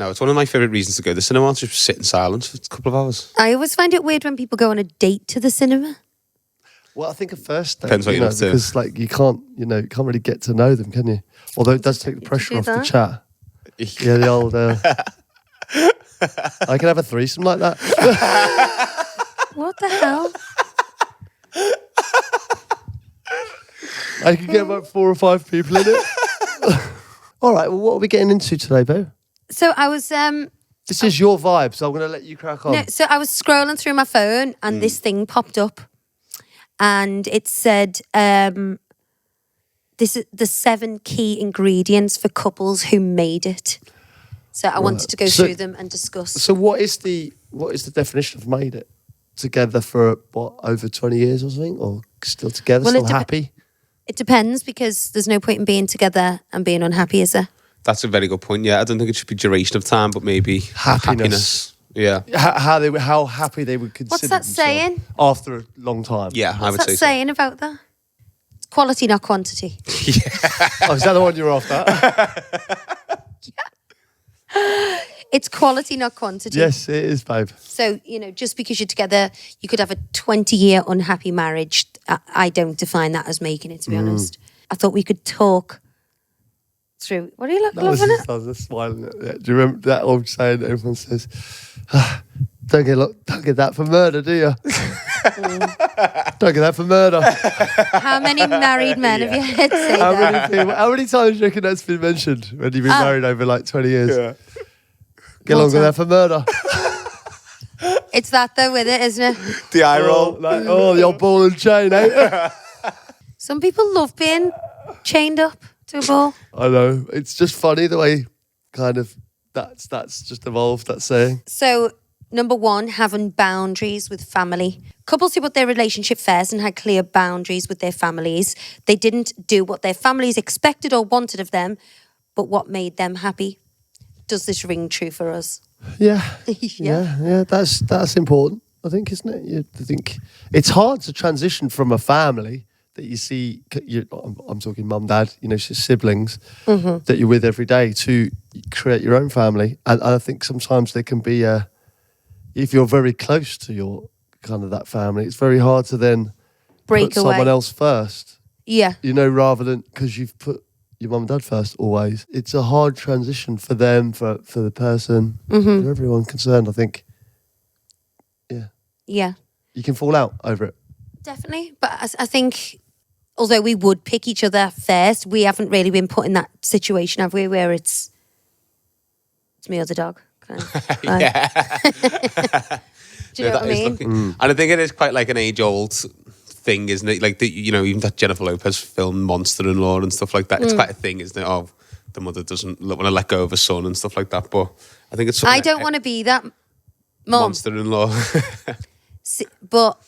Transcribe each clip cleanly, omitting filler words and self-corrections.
No, it's one of my favourite reasons to go to the cinema, to just sit in silence for a couple of hours. I always find it weird when people go on a date to the cinema. Well, I think at first, though, Depends what you're up to. because like you can't really get to know them, can you? Although it does take the pressure off the chat. Yeah, the old. I can have a threesome like that. What the hell? I can get about 4 or 5 people in it. All right. Well, what are we getting into today, babe? So I was. This is your vibe, so I'm going to let you crack on. No, so I was scrolling through my phone and this thing popped up, and it said, "This is the 7 key ingredients for couples who made it." So I wanted to go through them and discuss. So what is the definition of made it? Together for what, over 20 years or something, or still together, still happy? It depends, because there's no point in being together and being unhappy, is there? That's a very good point. Yeah, I don't think it should be duration of time, but maybe happiness. Yeah. How happy they would consider What's that themselves saying? after a long time. Yeah, I would What's say that saying about that? Quality, not quantity. Oh, is that the one you're after? It's quality, not quantity. Yes, it is, babe. So, just because you're together, you could have a 20-year unhappy marriage. I don't define that as making it, to be honest. I thought we could talk through. What are you loving it? I was just smiling at it. Do you remember that old saying that everyone says, don't get that for murder, do you? Don't get that for murder. How many married men have you heard say that? How many times do you reckon that's been mentioned when you've been married over like 20 years? Yeah. Get along with that for murder. It's that though with it, isn't it? the eye roll. The old ball and chain, eh? Some people love being chained up to a ball. I know. It's just funny the way kind of that's just evolved, that saying. So, number 1, having boundaries with family. Couples who put their relationship first and had clear boundaries with their families. They didn't do what their families expected or wanted of them, but what made them happy. Does this ring true for us? Yeah. Yeah. That's important, I think, isn't it? I think it's hard to transition from a family that you see. I'm talking mum, dad, siblings that you're with every day, to create your own family. And I think sometimes there can be if you're very close to your kind of that family, it's very hard to then break put away. someone else first. Yeah. Rather than, because you've put your mum and dad first always. It's a hard transition for them, for the person, for everyone concerned, I think. Yeah. Yeah. You can fall out over it. Definitely. But I think, although we would pick each other first, we haven't really been put in that situation, have we, where it's me or the dog. Yeah. Do you know what I mean? And I think it is quite like an age-old thing, isn't it? Like, even that Jennifer Lopez film Monster-in-Law and stuff like that. It's quite a thing, isn't it? Oh, the mother doesn't want to let go of her son and stuff like that. But I think it's... I don't want to be that mum. Monster-in-law. But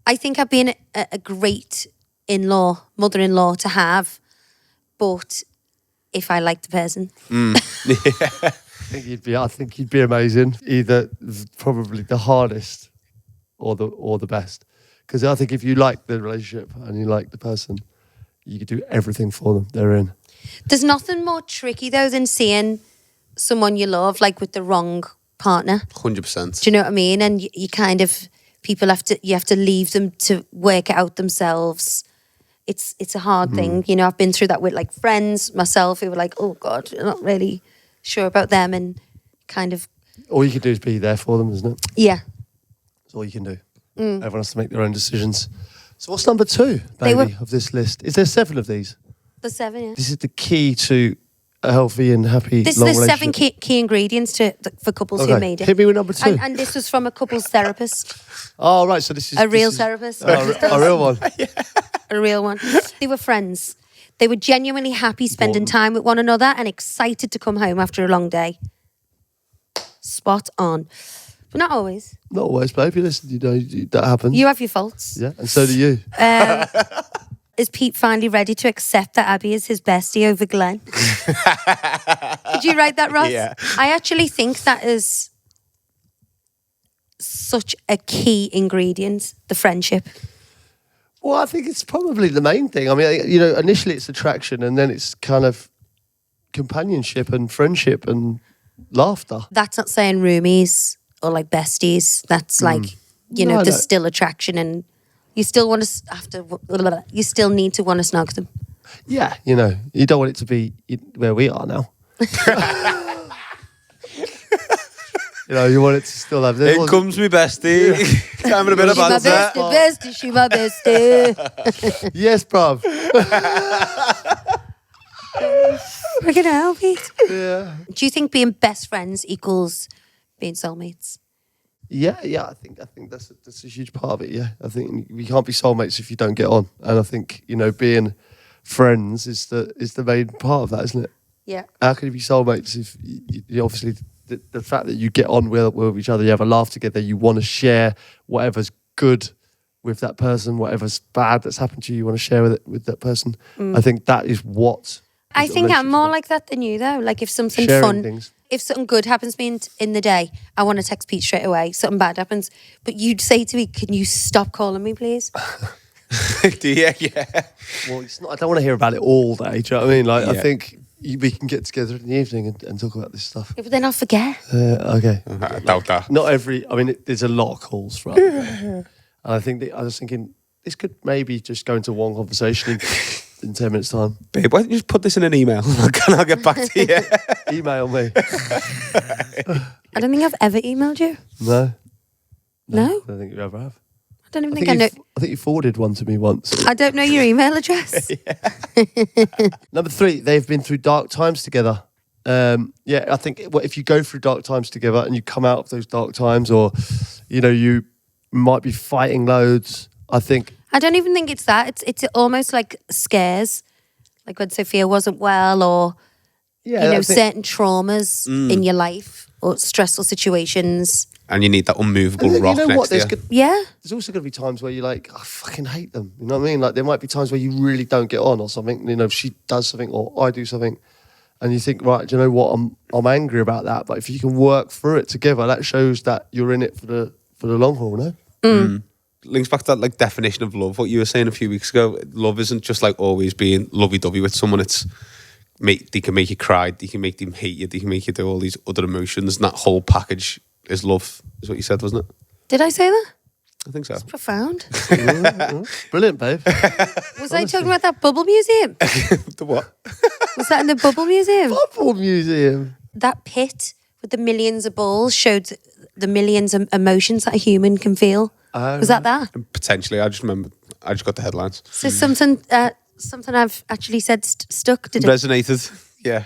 I think I've been a great in-law, mother-in-law to have. But if I like the person... I think you'd be amazing. Either probably the hardest or the best. Because I think if you like the relationship and you like the person, you could do everything for them. They're in. There's nothing more tricky though than seeing someone you love like with the wrong partner. 100%. Do you know what I mean? And you kind of you have to leave them to work it out themselves. It's a hard thing. I've been through that with like friends, myself, who were like, oh God, I'm not really sure about them, and kind of... All you can do is be there for them, isn't it? Yeah. That's all you can do. Everyone has to make their own decisions. So what's number 2, baby, of this list? Is there 7 of these? The 7, yeah. This is the key to a healthy and happy This long is the 7 relationship. key ingredients for couples who made it. Hit me with number 2. And this was from a couples therapist. Oh, right. So this is... A real therapist. A real one. A real one. They were friends. They were genuinely happy spending time with one another and excited to come home after a long day. Spot on. But not always. Not always, babe. Listen, that happens. You have your faults. Yeah, and so do you. Is Pete finally ready to accept that Abbey is his bestie over Glenn? Did you write that, Ross? Yeah. I actually think that is such a key ingredient, the friendship. Well, I think it's probably the main thing. I mean, initially it's attraction, and then it's kind of companionship and friendship, and laughter. That's not saying roomies or like besties. That's like, you know, No, there's no. still attraction and you still want to, you still need to want to snog them. Yeah, you know, you don't want it to be where we are now. You know, you want it to still have. In comes me bestie. Having a bit of She my banter. bestie, she my bestie. Yes, bruv. Freaking hell, Pete. Yeah. Do you think being best friends equals being soulmates? Yeah. I think that's a huge part of it. Yeah, I think we can't be soulmates if you don't get on, and I think, you know, being friends is the main part of that, isn't it? Yeah. How can you be soulmates if you obviously the fact that you get on with each other, you have a laugh together, you want to share whatever's good with that person, whatever's bad that's happened to you, you want to share with that person. I think that is what. I think I'm more like that than you, though. Like if something Sharing fun, things. if something good happens to me in the day, I want to text Pete straight away. Something bad happens, but you'd say to me, "Can you stop calling me, please?" Yeah. Well, it's not. I don't want to hear about it all day. Do you know what I mean? Like, I Yeah. think we can get together in the evening and talk about this stuff. Yeah, but then I'll forget. Okay. I doubt that. Not every. I mean, there's a lot of calls for it. And I think I was thinking this could maybe just go into one conversation in 10 minutes' time. Babe, why don't you just put this in an email and I'll get back to you? Email me. I don't think I've ever emailed you. No. No? I don't think you ever have. I don't even think I know. I think you forwarded one to me once. I don't know your email address. Number 3, they've been through dark times together. I think if you go through dark times together and you come out of those dark times, or, you know, you might be fighting loads, I think. I don't even think it's that. It's almost like scares, like when Sophia wasn't well, or Yeah, you know, I think- certain traumas in your life or stressful situations. And you need that unmovable And then, rock you know next what? to you. Yeah. There's also going to be times where you're like, I fucking hate them. You know what I mean? Like, there might be times where you really don't get on or something. You know, she does something or I do something, and you think, right, do you know what? I'm angry about that. But if you can work through it together, that shows that you're in it for the long haul, no? Links back to that like definition of love. What you were saying a few weeks ago. Love isn't just like always being lovey-dovey with someone. It's they can make you cry. They can make them hate you. They can make you do all these other emotions. And that whole package is love, is what you said, wasn't it? Did I say that? I think so. Profound. Brilliant, babe. Was I talking about that bubble museum? The what? Was that in the bubble museum? Bubble museum. That pit with the millions of balls showed the millions of emotions that a human can feel. Was that? Potentially. I just got the headlines. So something I've actually said stuck, did it? Resonated. Yeah.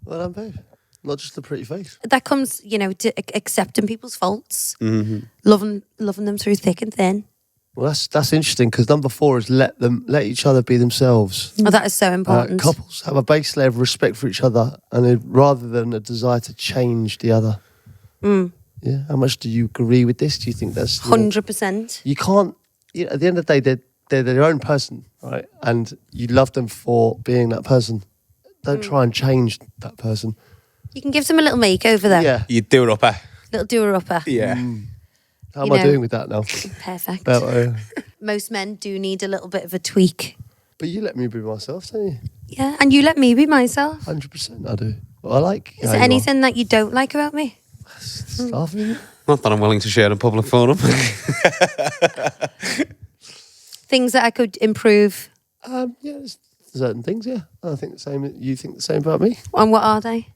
Well done, babe. Not just the pretty face. That comes, you know, to accepting people's faults, loving them through thick and thin. Well, that's interesting, because number 4 is let each other be themselves. Oh, that is so important. Couples have a base layer of respect for each other, and rather than a desire to change the other. Yeah. How much do you agree with this? Do you think that's 100%. You can't. At the end of the day, they're their own person, right? And you love them for being that person. Don't try and change that person. You can give them a little makeover though. Yeah. You do it up, eh? Little doer-upper. Yeah. How You am I know. doing with that now? Perfect. But Most men do need a little bit of a tweak. you let me be myself, don't you? Yeah, and you let me be myself. 100%, I do. Well, I like. Is there anything that you don't like about me? Stuff. Not that I'm willing to share in public forum. Things that I could improve. Yeah, there's certain things. Yeah, I think the same. You think the same about me? And what are they?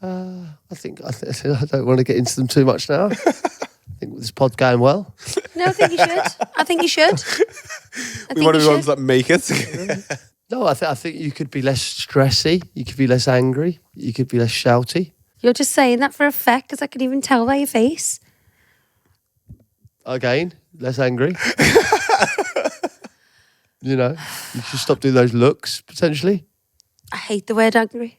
I think I don't want to get into them too much now. I think this pod's going well. No, I think you should. I think you should. We want to be the ones that make it. No, I think you could be less stressy. You could be less angry. You could be less shouty. You're just saying that for effect, because I can even tell by your face. Again, less angry. You know, you should stop doing those looks, potentially. I hate the word angry.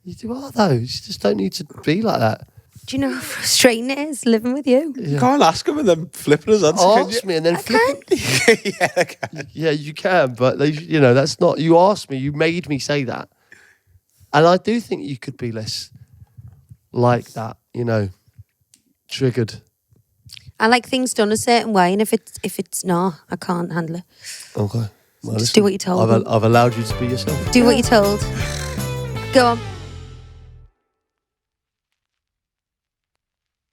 You are, though. You just don't need to be like that. Do you know how frustrating it is living with you? You can't ask him and then flipping his answer. can Ask you? me and then flip it. Yeah, I can. Yeah, you can, but that's not. You asked me. You made me say that, and I do think you could be less like that. Triggered. I like things done a certain way, and if it's not, I can't handle it. Okay. Well, Just do what you're told. I've allowed you to be yourself. Do what you're told. Go on.